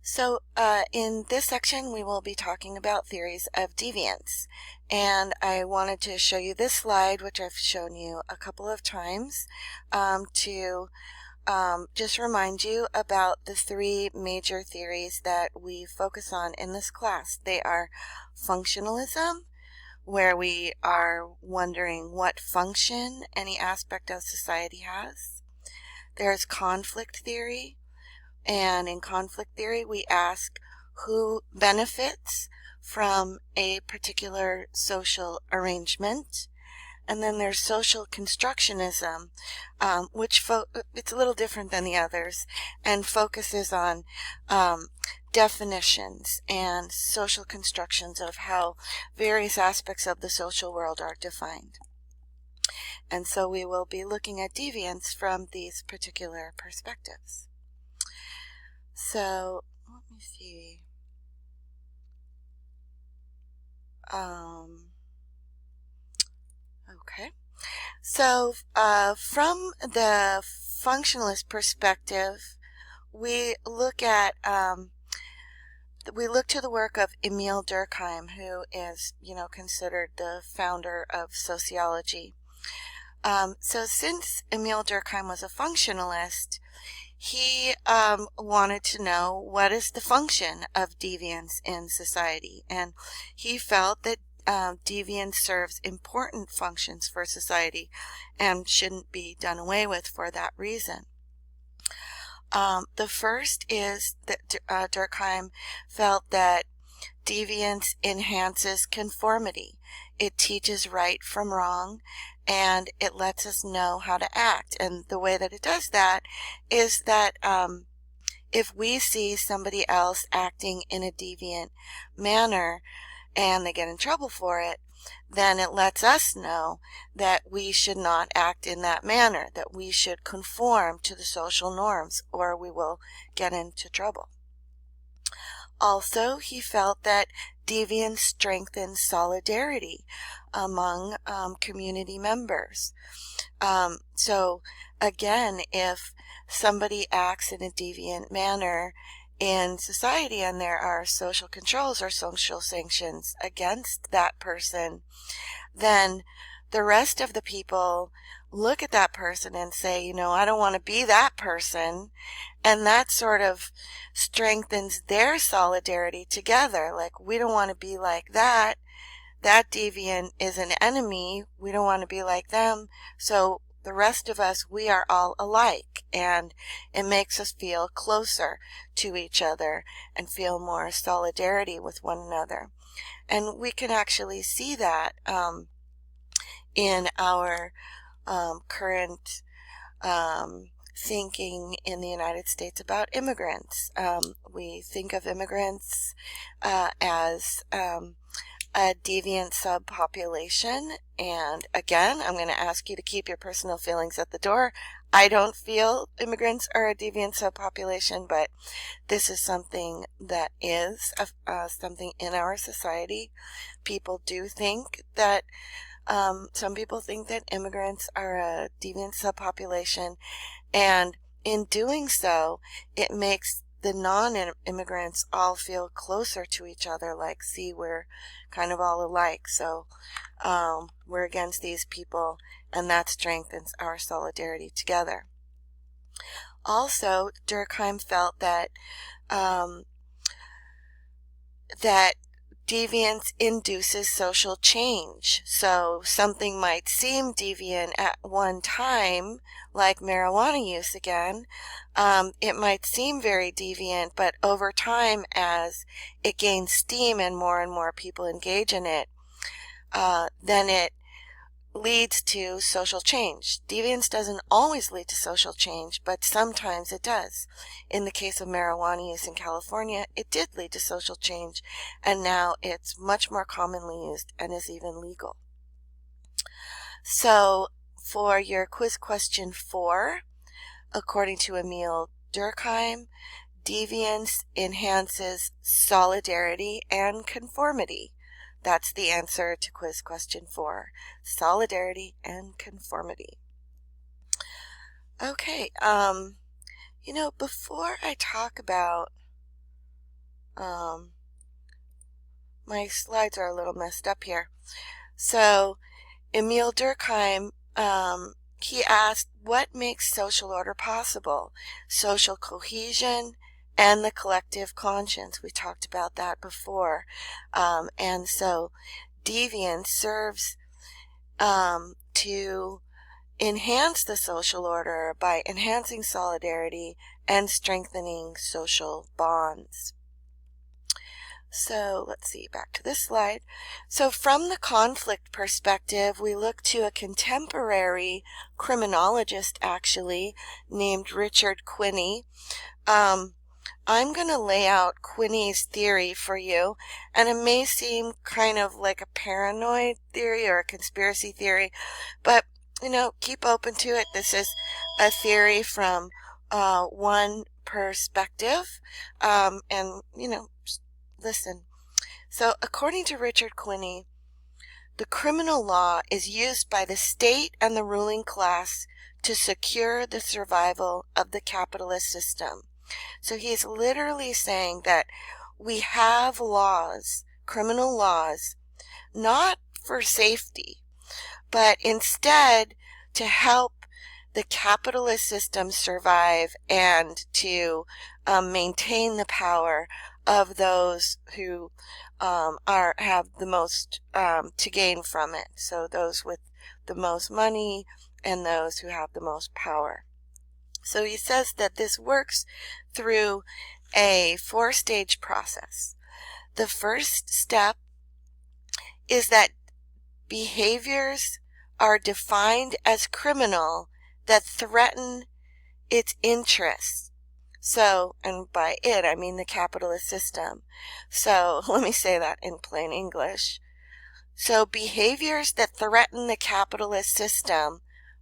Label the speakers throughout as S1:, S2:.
S1: So in this section we will be talking about theories of deviance, and I wanted to show you this slide, which I've shown you a couple of times, to just remind you about the three major theories that we focus on in this class. They are functionalism, where we are wondering what function any aspect of society has. There's conflict theory, and in conflict theory we ask who benefits from a particular social arrangement. And then there's social constructionism, which it's a little different than the others and focuses on definitions and social constructions of how various aspects of the social world are defined. And so we will be looking at deviance from these particular perspectives. So let me see. Okay. So from the functionalist perspective, we look at to the work of Emile Durkheim, who is, considered the founder of sociology. So since Emile Durkheim was a functionalist, he wanted to know what is the function of deviance in society, and he felt that deviance serves important functions for society and shouldn't be done away with for that reason. The first is that Durkheim felt that deviance enhances conformity. It teaches right from wrong, and it lets us know how to act. And the way that it does that is that if we see somebody else acting in a deviant manner and they get in trouble for it, then it lets us know that we should not act in that manner, that we should conform to the social norms or we will get into trouble. Also, he felt that deviance strengthens solidarity among community members. So again, if somebody acts in a deviant manner in society and there are social controls or social sanctions against that person, then the rest of the people look at that person and say, I don't want to be that person. And that sort of strengthens their solidarity together. Like, we don't want to be like that. That deviant is an enemy. We don't want to be like them. So the rest of us, we are all alike. And it makes us feel closer to each other and feel more solidarity with one another. And we can actually see that in our current thinking in the United States about immigrants. We think of immigrants as a deviant subpopulation, and again, I'm going to ask you to keep your personal feelings at the door. I don't feel immigrants are a deviant subpopulation, but this is something that is something in our society. People do think that some people think that immigrants are a deviant subpopulation, and in doing so, it makes the non-immigrants all feel closer to each other, like, see, we're kind of all alike, so we're against these people, and that strengthens our solidarity together. Also, Durkheim felt that that deviance induces social change. So something might seem deviant at one time, like marijuana use again. It might seem very deviant, but over time, as it gains steam and more people engage in it, then it leads to social change. Deviance doesn't always lead to social change, but sometimes it does. In the case of marijuana use in California, it did lead to social change, and now it's much more commonly used and is even legal. So for your quiz question 4, according to Emile Durkheim, deviance enhances solidarity and conformity. That's the answer to quiz question 4, solidarity and conformity. Okay, before I talk about My slides are a little messed up here. So Emile Durkheim, he asked, what makes social order possible? Social cohesion and the collective conscience. We talked about that before. And so deviance serves to enhance the social order by enhancing solidarity and strengthening social bonds. So let's see, back to this slide. So from the conflict perspective, we look to a contemporary criminologist, actually, named Richard Quinney. I'm going to lay out Quinney's theory for you, and it may seem kind of like a paranoid theory or a conspiracy theory, but, keep open to it. This is a theory from one perspective, and, listen. So according to Richard Quinney, the criminal law is used by the state and the ruling class to secure the survival of the capitalist system. So he's literally saying that we have laws, criminal laws, not for safety, but instead to help the capitalist system survive and to maintain the power of those who have the most to gain from it. So those with the most money and those who have the most power. So he says that this works through a 4-stage process. The first step is that behaviors are defined as criminal that threaten its interests. So, and by it, I mean the capitalist system. So, let me say that in plain English. So, behaviors that threaten the capitalist system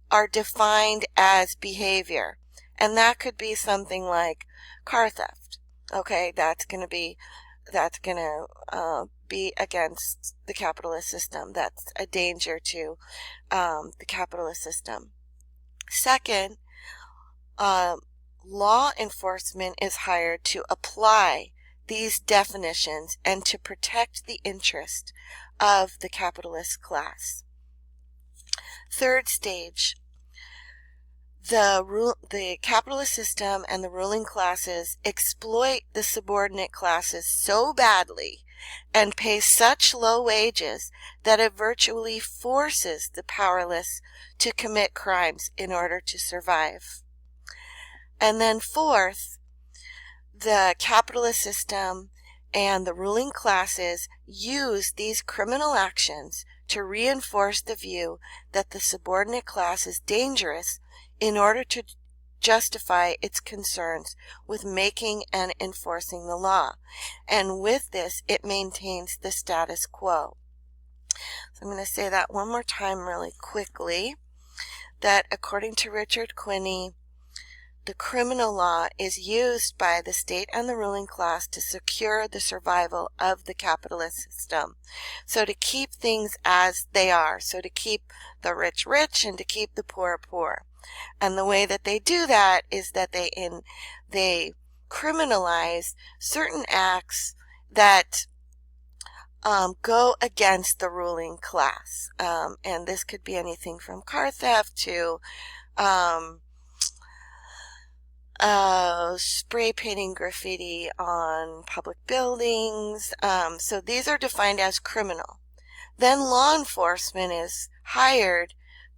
S1: are defined as behavior. And that could be something like car theft. Okay, that's going to be against the capitalist system. That's a danger to the capitalist system. Second, law enforcement is hired to apply these definitions and to protect the interest of the capitalist class. Third stage, the capitalist system and the ruling classes exploit the subordinate classes so badly and pay such low wages that it virtually forces the powerless to commit crimes in order to survive. And then fourth, the capitalist system and the ruling classes use these criminal actions to reinforce the view that the subordinate class is dangerous in order to justify its concerns with making and enforcing the law. And with this, it maintains the status quo. So I'm going to say that one more time really quickly, that according to Richard Quinney, the criminal law is used by the state and the ruling class to secure the survival of the capitalist system. So to keep things as they are. So to keep the rich rich and to keep the poor poor. And the way that they do that is that they criminalize certain acts that go against the ruling class. And this could be anything from car theft to spray painting graffiti on public buildings. So these are defined as criminal. Then law enforcement is hired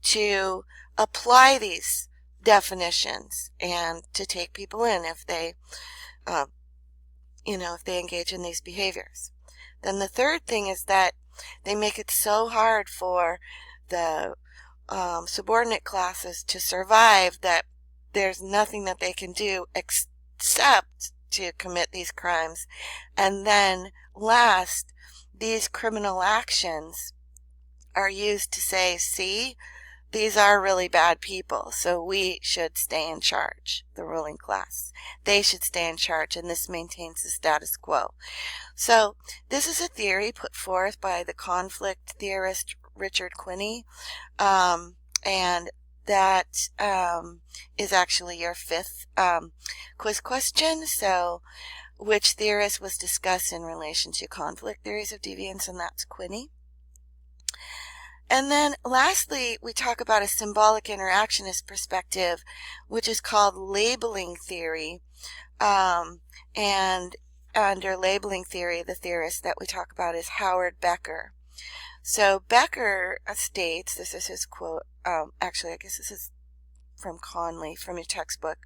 S1: to apply these definitions and to take people in if they, if they engage in these behaviors. Then the third thing is that they make it so hard for the subordinate classes to survive that there's nothing that they can do except to commit these crimes. And then last, these criminal actions are used to say, see, these are really bad people, so we should stay in charge, the ruling class. They should stay in charge, and this maintains the status quo. So this is a theory put forth by the conflict theorist Richard Quinney, and that is actually your fifth quiz question. So which theorist was discussed in relation to conflict theories of deviance, and that's Quinney. And then lastly, we talk about a symbolic interactionist perspective, which is called labeling theory. And under labeling theory, the theorist that we talk about is Howard Becker. So Becker states, this is his quote, actually I guess this is from Conley, from your textbook,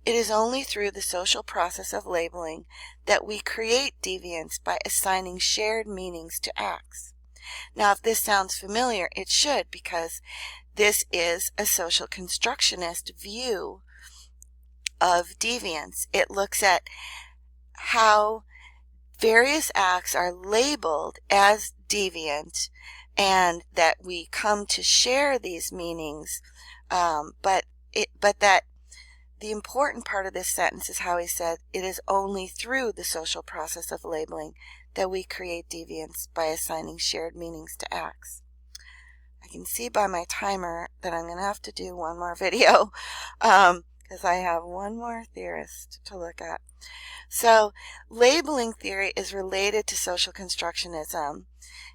S1: "It is only through the social process of labeling that we create deviance by assigning shared meanings to acts." Now, if this sounds familiar, it should, because this is a social constructionist view of deviance. It looks at how various acts are labeled as deviant and that we come to share these meanings, but that the important part of this sentence is how he said, "It is only through the social process of labeling that we create deviance by assigning shared meanings to acts." I can see by my timer that I'm going to have to do one more video because I have one more theorist to look at. So labeling theory is related to social constructionism.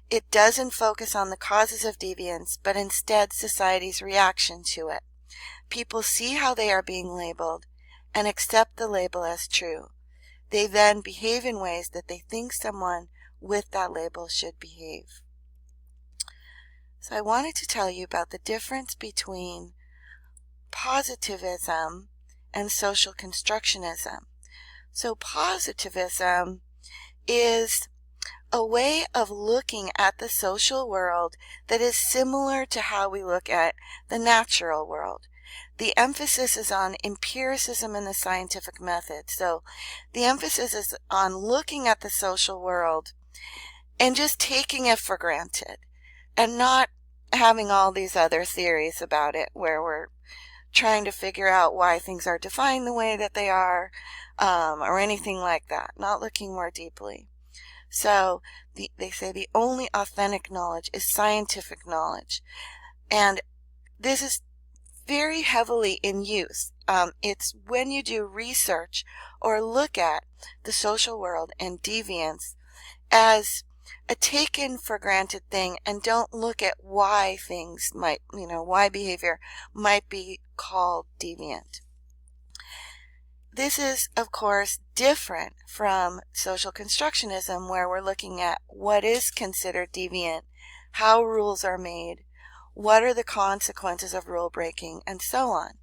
S1: It doesn't focus on the causes of deviance, but instead society's reaction to it. People see how they are being labeled and accept the label as true. They then behave in ways that they think someone with that label should behave. So I wanted to tell you about the difference between positivism and social constructionism. So positivism is a way of looking at the social world that is similar to how we look at the natural world. The emphasis is on empiricism and the scientific method. So the emphasis is on looking at the social world and just taking it for granted and not having all these other theories about it where we're trying to figure out why things are defined the way that they are, or anything like that, not looking more deeply. So they say the only authentic knowledge is scientific knowledge, and this is very heavily in use. It's when you do research or look at the social world and deviance as a taken for granted thing and don't look at why things might, why behavior might be called deviant. This is, of course, different from social constructionism, where we're looking at what is considered deviant, how rules are made, what are the consequences of rule breaking, and so on.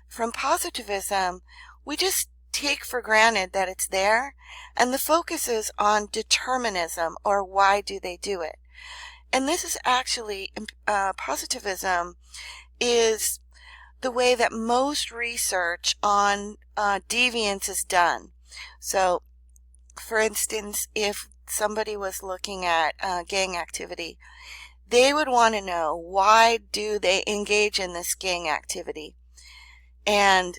S1: From positivism, we just take for granted that it's there, and the focus is on determinism, or why do they do it. And this is actually, positivism is the way that most research on deviance is done. So, for instance, if somebody was looking at gang activity, they would want to know, why do they engage in this gang activity? And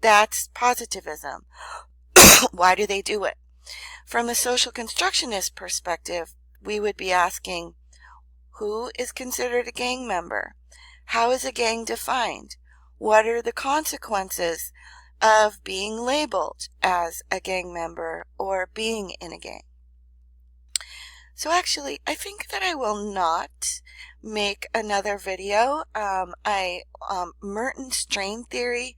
S1: that's positivism. Why do they do it? From a social constructionist perspective, we would be asking, who is considered a gang member? How is a gang defined? What are the consequences of being labeled as a gang member or being in a gang? So actually, I think that I will not make another video. Merton strain theory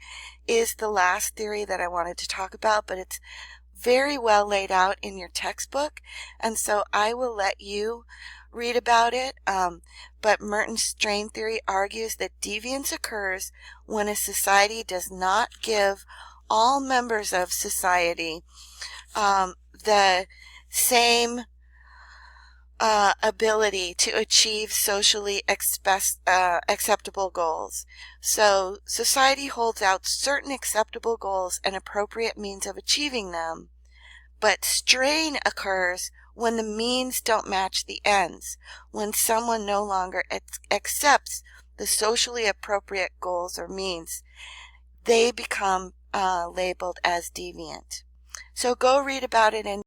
S1: is the last theory that I wanted to talk about, but it's very well laid out in your textbook, and so I will let you read about it. But Merton strain theory argues that deviance occurs when a society does not give all members of society the same ability to achieve socially acceptable goals. So society holds out certain acceptable goals and appropriate means of achieving them, but strain occurs when the means don't match the ends, when someone no longer accepts the socially appropriate goals or means. They become labeled as deviant. So go read about it in